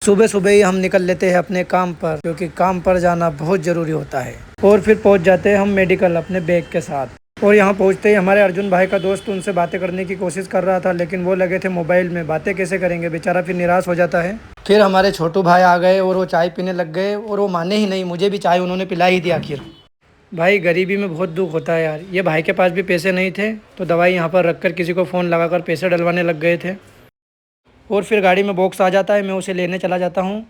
सुबह सुबह ही हम निकल लेते हैं अपने काम पर, क्योंकि काम पर जाना बहुत ज़रूरी होता है। और फिर पहुंच जाते हैं हम मेडिकल अपने बैग के साथ। और यहाँ पहुंचते ही हमारे अर्जुन भाई का दोस्त उनसे बातें करने की कोशिश कर रहा था, लेकिन वो लगे थे मोबाइल में। बातें कैसे करेंगे, बेचारा फिर निराश हो जाता है। फिर हमारे छोटू भाई आ गए और वो चाय पीने लग गए, और वो माने ही नहीं, मुझे भी चाय उन्होंने पिला ही दी आखिर। भाई गरीबी में बहुत दुख होता है यार। ये भाई के पास भी पैसे नहीं थे, तो दवाई यहाँ पर रखकर किसी को फ़ोन लगाकर पैसे डलवाने लग गए थे। और फिर गाड़ी में बॉक्स आ जाता है, मैं उसे लेने चला जाता हूँ।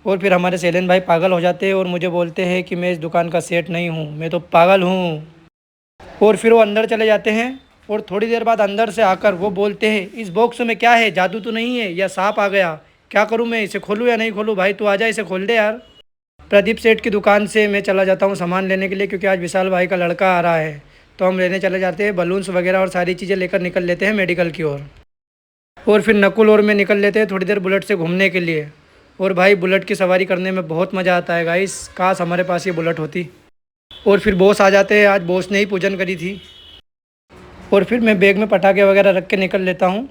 और फिर हमारे शैलेंद्र भाई पागल हो जाते हैं और मुझे बोलते हैं कि मैं इस दुकान का सेठ नहीं हूँ, मैं तो पागल हूँ। और फिर वो अंदर चले जाते हैं, और थोड़ी देर बाद अंदर से आकर वो बोलते हैं, इस बॉक्स में क्या है, जादू तो नहीं है या सांप आ गया? क्या करूँ मैं, इसे खोलूँ या नहीं खोलूँ? भाई तू आजा, इसे खोल दे यार। प्रदीप सेठ की दुकान से मैं चला जाता हूँ सामान लेने के लिए, क्योंकि आज विशाल भाई का लड़का आ रहा है। तो हम लेने चले जाते हैं, बलून्स वगैरह और सारी चीज़ें लेकर निकल लेते हैं मेडिकल की ओर। और फिर नकुल और मैं निकल लेते हैं थोड़ी देर बुलेट से घूमने के लिए। और भाई बुलेट की सवारी करने में बहुत मज़ा आता है गाइस, काश हमारे पास ये बुलेट होती। और फिर बॉस आ जाते हैं, आज बॉस ने ही पूजन करी थी। और फिर मैं बैग में पटाखे वगैरह रख के निकल लेता हूँ।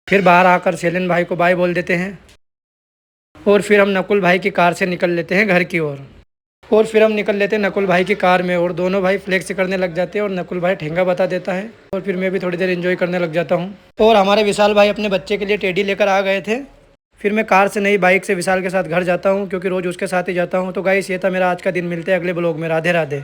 फिर बाहर आकर शैलेंद्र भाई को बाय बोल देते हैं। और फिर हम नकुल भाई की कार से निकल लेते हैं घर की ओर। और फिर हम निकल लेते हैं नकुल भाई की कार में, और दोनों भाई फ्लेक्स करने लग जाते हैं, और नकुल भाई ठेंगा बता देता है। और फिर मैं भी थोड़ी देर एंजॉय करने लग जाता हूँ। और हमारे विशाल भाई अपने बच्चे के लिए टेडी लेकर आ गए थे। फिर मैं कार से नई बाइक से विशाल के साथ घर जाता हूँ, क्योंकि रोज़ उसके साथ ही जाता हूँ। तो गाइस ये था मेरा आज का दिन, मिलते हैं अगले ब्लॉग में। राधे राधे।